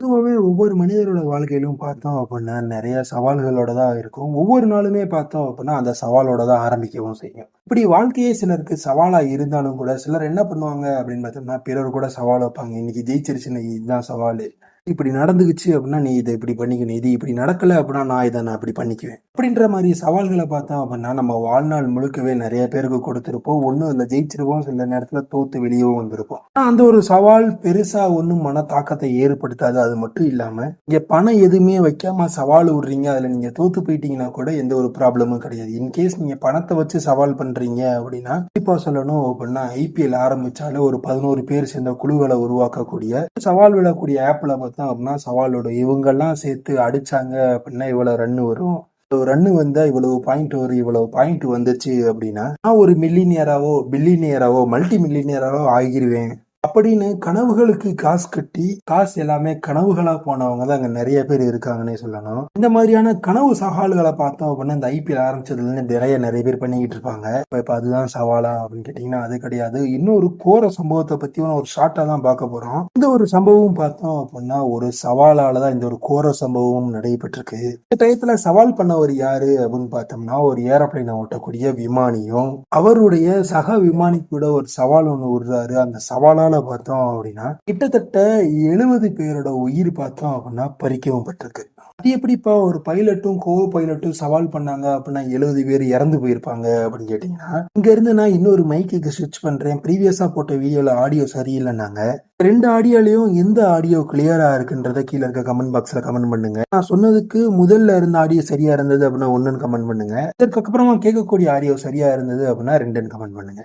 பொதுவாவே ஒவ்வொரு மனிதரோட வாழ்க்கையிலும் பார்த்தோம் அப்படின்னா, நெறைய சவால்களோட தான் இருக்கும். ஒவ்வொரு நாளுமே பார்த்தோம் அப்படின்னா, அந்த சவாலோட தான் ஆரம்பிக்கவும் செய்யும். இப்படி வாழ்க்கையே சிலருக்கு சவாலா இருந்தாலும் கூட, சிலர் என்ன பண்ணுவாங்க அப்படின்னு பார்த்தோம்னா, பிறர் கூட சவால் வைப்பாங்க. "இன்னைக்கு ஜெயிச்சிருச்சுன்னா இதுதான் சவாலு. இப்படி நடந்துக்குச்சு அப்படின்னா, நீ இத இப்படி பண்ணிக்கணும். இது இப்படி நடக்கல அப்படின்னா, நான் இப்படி பண்ணிக்குவேன்." அப்படின்ற மாரி சவால்கள பார்த்தோம் அப்படின்னா, நம்ம வாழ்நாள் முழுக்கவே நெறைய பேருக்கு கொடுத்திருப்போம். ஒண்ணும் இதுல ஜெயிச்சிருப்போம். சில நேரத்துல தோத்து வெளியவும் வந்திருப்போம். ஆனா அந்த ஒரு சவால் பெருசா ஒண்ணும் தாக்கத்தை ஏற்படுத்தாது. அது மட்டும் இல்லாம, இங்க பணம் எதுவுமே வைக்காம சவால் விடுறீங்க. அதுல நீங்க தோத்து போயிட்டீங்கன்னா கூட எந்த ஒரு ப்ராப்ளமும் கிடையாது. இன்கேஸ் நீங்க பணத்த வச்சு சவால் பண்றீங்க அப்படின்னா, குறிப்பா சொல்லணும் அப்படின்னா, ஐபிஎல் ஆரம்பிச்சாலே ஒரு 11 பேர் சேர்ந்த குழுக்கள உருவாக்கக்கூடிய சவால் விடக்கூடிய ஆப்ல பார்த்தோம் அப்படின்னா, சவாலோட இவங்கெல்லாம் சேர்த்து அடிச்சாங்க அப்படின்னா இவ்வளவு ரன் வரும். இவ்வளவு ரன் வந்தா இவ்வளவு பாயிண்ட் வரும். இவ்வளவு பாயிண்ட் வந்துச்சு அப்படின்னா, நான் ஒரு மில்லினியராவோ, பில்லினியராவோ, மல்டி மில்லினியராவோ ஆகிருவேன். அப்படின்னு கனவுகளுக்கு காசு கட்டி, காசு எல்லாமே கனவுகளா போனவங்க தான் அங்க நெறைய பேர் இருக்காங்கன்னே சொல்லணும். இந்த மாதிரியான கனவு சவால்கள பார்த்தோம் அப்படின்னா, இந்த ஐபிஎல் ஆரம்பிச்சதுலருந்து நெறைய பேர் பண்ணிக்கிட்டு இருப்பாங்க. இப்ப அதுதான் சவாலா அப்படின்னு கேட்டீங்கன்னா, அது கிடையாது. இன்னொரு கோர சம்பவத்த பத்தியும் ஒரு ஷார்ட்டா தான் பார்க்க போறோம். இந்த ஒரு சம்பவம் பார்த்தோம் அப்படின்னா, ஒரு சவாலால தான் இந்த ஒரு கோர சம்பவம் நடைபெற்றிருக்கு. இந்த டயத்துல சவால் பண்ணவர் யாரு அப்படின்னு பார்த்தோம்னா, ஒரு ஏரோப்ளேனை ஓட்டக்கூடிய விமானியும், அவருடைய சக விமானி கூட ஒரு சவால் ஒண்ணு விடுறாரு. அந்த சவாலால பார்த்தோம் அப்படின்னா, கிட்டத்தட்ட 70 பேரோட உயிர் பார்த்தோம் அப்படின்னா பறிக்கவும் பட்டிருக்கு. அது எப்படிப்பா ஒரு பைலட்டும் பைலட்டும் சவால் பண்ணாங்க அப்படின்னா 70 பேர் இறந்து போயிருப்பாங்க அப்படின்னு கேட்டீங்கன்னா, இங்க இருந்து நான் இன்னொரு மைக்குக்கு ஸ்விட்ச் பண்றேன். ப்ரீவியஸா போட்ட வீடியோல ஆடியோ சரியில்லைன்னாங்க. 2 ஆடியோலயும் எந்த ஆடியோ கிளியரா இருக்குன்றத கீழ இருக்க கமெண்ட் பாக்ஸ்ல கமெண்ட் பண்ணுங்க. நான் சொன்னதுக்கு முதல்ல இருந்த ஆடியோ சரியா இருந்தது அப்படின்னா 1ன்னு கமெண்ட் பண்ணுங்க. இதற்கு அப்புறமா கேட்கக்கூடிய ஆடியோ சரியா இருந்தது அப்படின்னா 2ன்னு கமெண்ட் பண்ணுங்க.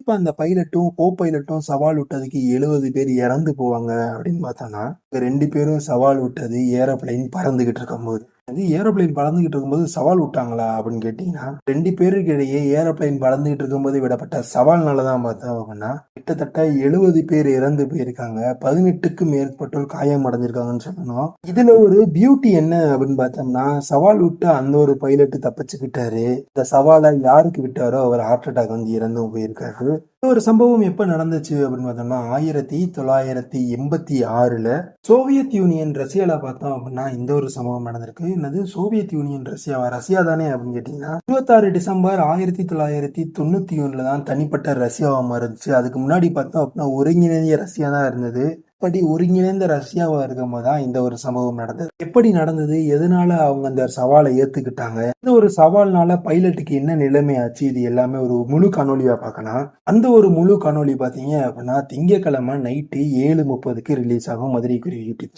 இப்ப அந்த பைலட்டும், பைலட்டும் சவால் விட்டதுக்கு 70 பேர் இறந்து போவாங்க அப்படின்னு பார்த்தோம்னா, 2 பேரும் சவால் விட்டது ஏரோப்ளேன் பறந்துகிட்டு இருக்கும்போது. அது ஏரோப்ளேன் பறந்துகிட்டு இருக்கும்போது சவால் விட்டாங்களா அப்படின்னு கேட்டீங்கன்னா, 2 பேருக்கு இடையே ஏரோப்ளேன் பறந்துகிட்டு இருக்கும்போது விடப்பட்ட சவால்னால தான் பார்த்தோம் அப்படின்னா, கிட்டத்தட்ட 70 பேர் இறந்து போயிருக்காங்க. 18க்கும் மேற்பட்டோர் காயம் அடைஞ்சிருக்காங்கன்னு சொல்லணும். இதுல ஒரு பியூட்டி என்ன அப்படின்னு பார்த்தோம்னா, சவால் விட்டு அந்த ஒரு பைலட் தப்பிச்சுக்கிட்டாரு. இந்த சவாலை யாருக்கு விட்டாரோ அவர் ஹார்ட் அட்டாக் வந்து இறந்தும் போயிருக்காரு. ஒரு சம்பவம் எப்ப நடந்துச்சு அப்படின்னு பார்த்தோம்னா 1986ல சோவியத் யூனியன் ரஷ்யால பார்த்தோம் அப்படின்னா இந்த ஒரு சம்பவம் நடந்திருக்கு. என்னது சோவியத் யூனியன் ரஷ்யாவா? ரஷ்யா தானே அப்படின்னு கேட்டீங்கன்னா 26 டிசம்பர் 1991ல தான் தனிப்பட்ட ரஷ்யாவா மாறுச்சு. அதுக்கு முன்னாடி பார்த்தோம் அப்படின்னா ஒருங்கிணைந்த ரஷ்யா தான் இருந்தது. அப்படி ஒருங்கிணைந்த ரஷ்யாவா இருக்கும்போது தான் இந்த ஒரு சம்பவம் நடந்தது. எப்படி நடந்தது? எதனால அவங்க அந்த சவாலை ஏத்துக்கிட்டாங்க? இந்த ஒரு சவால்னால பைலட்டுக்கு என்ன நிலைமை ஆச்சு? இது எல்லாமே ஒரு முழு காணொலியா பார்க்கலாம். அந்த ஒரு முழு காணொளி பார்த்தீங்க அப்படின்னா, திங்கட்கிழமை நைட்டு 7:30க்கு ரிலீஸ் ஆகும் மதுரைக்குரிய யூடியூப் சேனல்.